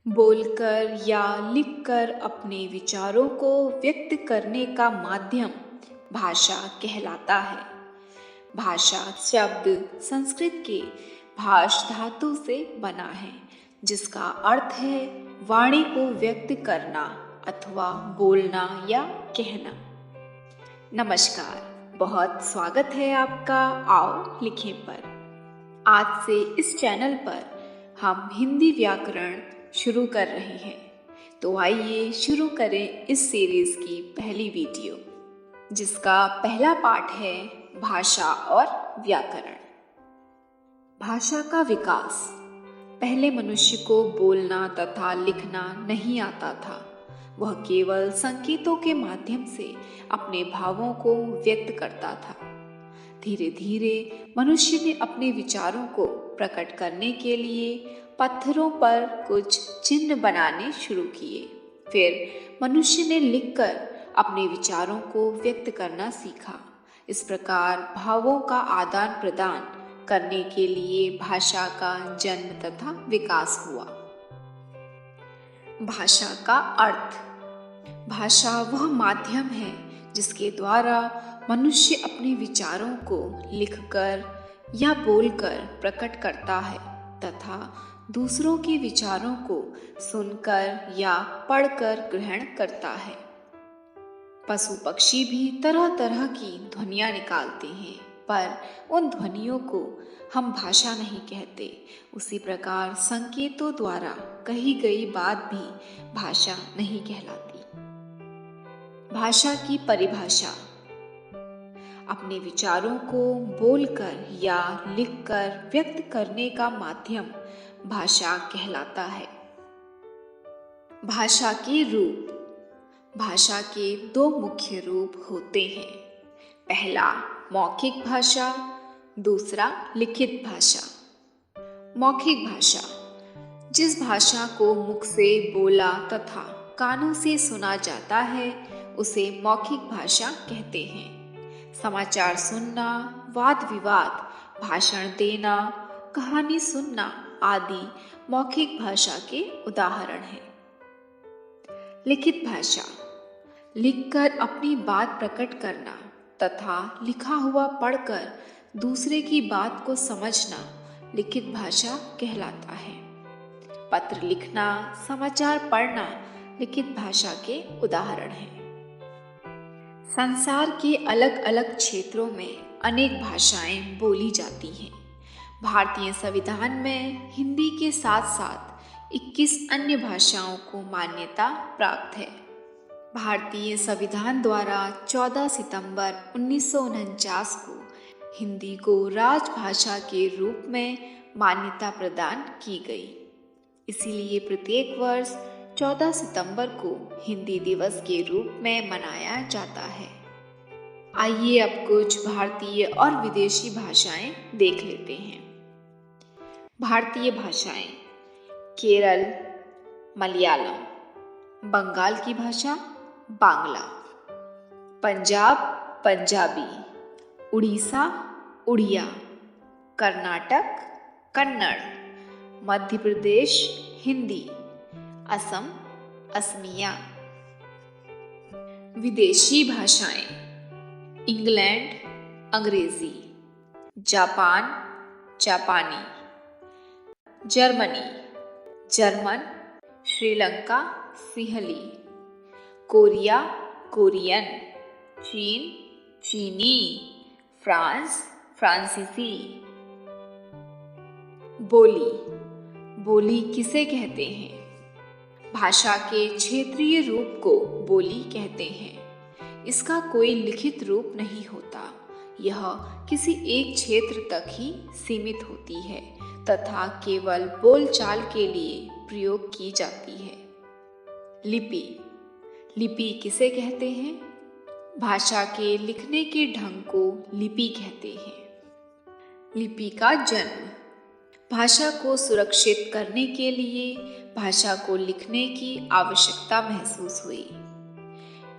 बोलकर या लिखकर अपने विचारों को व्यक्त करने का माध्यम भाषा कहलाता है। भाषा शब्द संस्कृत के भाष धातु से बना है, जिसका अर्थ है वाणी को व्यक्त करना अथवा बोलना या कहना। नमस्कार, बहुत स्वागत है आपका आओ लिखें पर। आज से इस चैनल पर हम हिंदी व्याकरण शुरू कर रहे हैं, तो आइए शुरू करें इस सीरीज की पहली वीडियो, जिसका पहला पार्ट है भाषा और व्याकरण। भाषा का विकास। पहले मनुष्य को बोलना तथा लिखना नहीं आता था। वह केवल संकेतों के माध्यम से अपने भावों को व्यक्त करता था। धीरे धीरे मनुष्य ने अपने विचारों को प्रकट करने के लिए पत्थरों पर कुछ चिन्ह बनाने शुरू किए। फिर मनुष्य ने लिखकर अपने विचारों को व्यक्त करना सीखा। इस प्रकार भावों का आदान प्रदान करने के लिए भाषा का जन्म तथा विकास हुआ। भाषा का अर्थ। भाषा वह माध्यम है जिसके द्वारा मनुष्य अपने विचारों को लिखकर या बोलकर प्रकट करता है तथा दूसरों के विचारों को सुनकर या पढ़कर ग्रहण करता है। पशु पक्षी भी तरह तरह की ध्वनियाँ निकालते हैं, पर उन ध्वनियों को हम भाषा नहीं कहते। उसी प्रकार संकेतों द्वारा कही गई बात भी भाषा नहीं कहलाती। भाषा की परिभाषा। अपने विचारों को बोलकर या लिखकर व्यक्त करने का माध्यम भाषा कहलाता है। भाषा के रूप। भाषा के दो मुख्य रूप होते हैं। पहला मौखिक भाषा, दूसरा लिखित भाषा। मौखिक भाषा जिस भाषा को मुख से बोला तथा कानों से सुना जाता है, उसे मौखिक भाषा कहते हैं। समाचार सुनना, वाद विवाद, भाषण देना, कहानी सुनना आदि मौखिक भाषा के उदाहरण हैं। लिखित भाषा लिखकर अपनी बात प्रकट करना तथा लिखा हुआ पढ़कर दूसरे की बात को समझना लिखित भाषा कहलाता है। पत्र लिखना, समाचार पढ़ना लिखित भाषा के उदाहरण हैं। संसार के अलग अलग क्षेत्रों में अनेक भाषाएं बोली जाती हैं। भारतीय संविधान में हिंदी के साथ साथ 21 अन्य भाषाओं को मान्यता प्राप्त है। भारतीय संविधान द्वारा 14 सितंबर 1949 को हिंदी को राजभाषा के रूप में मान्यता प्रदान की गई। इसीलिए प्रत्येक वर्ष 14 सितंबर को हिंदी दिवस के रूप में मनाया जाता है। आइए अब कुछ भारतीय और विदेशी भाषाएं देख लेते हैं। भारतीय भाषाएं। केरल मलयालम, बंगाल की भाषा बांग्ला, पंजाब पंजाबी, उड़ीसा उड़िया, कर्नाटक कन्नड़, मध्य प्रदेश हिंदी, असम असमिया। विदेशी भाषाएं। इंग्लैंड अंग्रेजी, जापान जापानी, Germany German, Sri Lanka Sinhali, Korea Korean, चीन चीनी, फ्रांस फ्रांसीसी। बोली। बोली किसे कहते हैं? भाषा के क्षेत्रीय रूप को बोली कहते हैं। इसका कोई लिखित रूप नहीं होता। यह किसी एक क्षेत्र तक ही सीमित होती है तथा केवल बोलचाल के लिए प्रयोग की जाती है। लिपि। लिपि किसे कहते हैं? भाषा के लिखने के ढंग को लिपि कहते हैं। लिपि का जन्म। भाषा को सुरक्षित करने के लिए भाषा को लिखने की आवश्यकता महसूस हुई।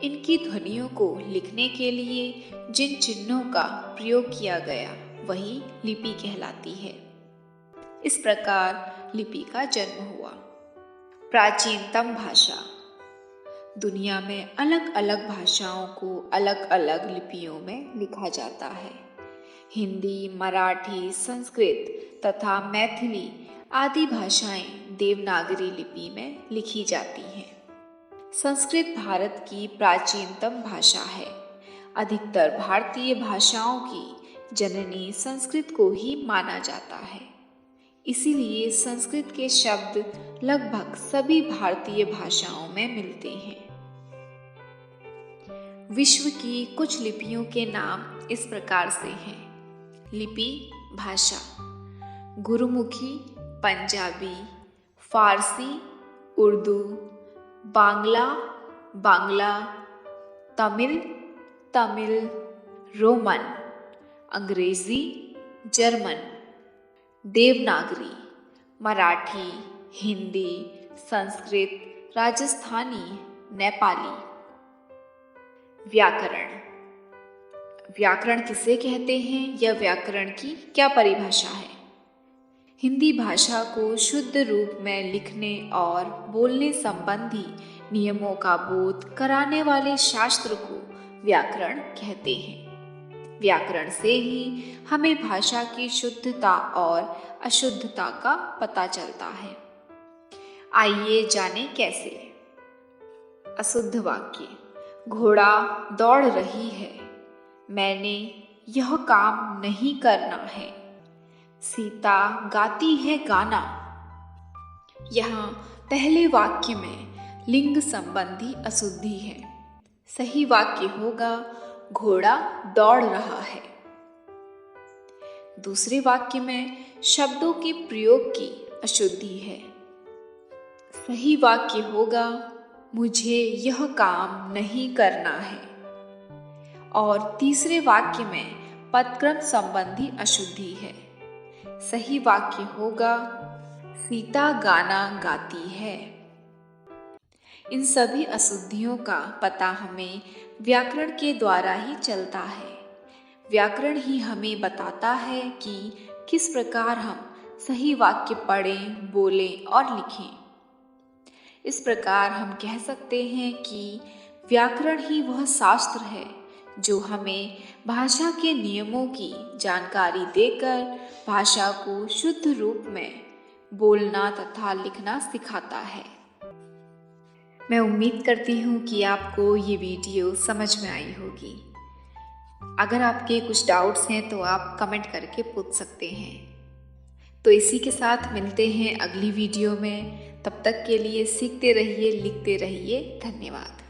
इनकी ध्वनियों को लिखने के लिए जिन चिन्हों का प्रयोग किया गया वही लिपि कहलाती है। इस प्रकार लिपि का जन्म हुआ। प्राचीनतम भाषा। दुनिया में अलग अलग भाषाओं को अलग अलग लिपियों में लिखा जाता है। हिंदी, मराठी, संस्कृत तथा मैथिली आदि भाषाएं देवनागरी लिपि में लिखी जाती हैं। संस्कृत भारत की प्राचीनतम भाषा है। अधिकतर भारतीय भाषाओं की जननी संस्कृत को ही माना जाता है। इसीलिए संस्कृत के शब्द लगभग सभी भारतीय भाषाओं में मिलते हैं। विश्व की कुछ लिपियों के नाम इस प्रकार से हैं। लिपि, भाषा: गुरुमुखी, पंजाबी, फारसी, उर्दू, बांग्ला, तमिल, रोमन, अंग्रेजी, जर्मन। देवनागरी: मराठी, हिंदी, संस्कृत, राजस्थानी, नेपाली। व्याकरण किसे कहते हैं या व्याकरण की क्या परिभाषा है? हिंदी भाषा को शुद्ध रूप में लिखने और बोलने संबंधी नियमों का बोध कराने वाले शास्त्र को व्याकरण कहते हैं। व्याकरण से ही हमें भाषा की शुद्धता और अशुद्धता का पता चलता है। आइए जानें कैसे। अशुद्ध वाक्य: घोड़ा दौड़ रही है, मैंने यह काम नहीं करना है। सीता गाती है गाना। यहाँ पहले वाक्य में लिंग संबंधी अशुद्धि है। सही वाक्य होगा घोड़ा दौड़ रहा है। दूसरे वाक्य में शब्दों के प्रयोग की अशुद्धि है। सही वाक्य होगा मुझे यह काम नहीं करना है। और तीसरे वाक्य में पदक्रम संबंधी अशुद्धि है। सही वाक्य होगा सीता गाना गाती है। इन सभी अशुद्धियों का पता हमें व्याकरण के द्वारा ही चलता है। व्याकरण ही हमें बताता है कि किस प्रकार हम सही वाक्य पढ़ें, बोलें और लिखें। इस प्रकार हम कह सकते हैं कि व्याकरण ही वह शास्त्र है जो हमें भाषा के नियमों की जानकारी देकर भाषा को शुद्ध रूप में बोलना तथा लिखना सिखाता है। मैं उम्मीद करती हूँ कि आपको ये वीडियो समझ में आई होगी। अगर आपके कुछ डाउट्स हैं तो आप कमेंट करके पूछ सकते हैं। तो इसी के साथ मिलते हैं अगली वीडियो में। तब तक के लिए सीखते रहिए, लिखते रहिए। धन्यवाद।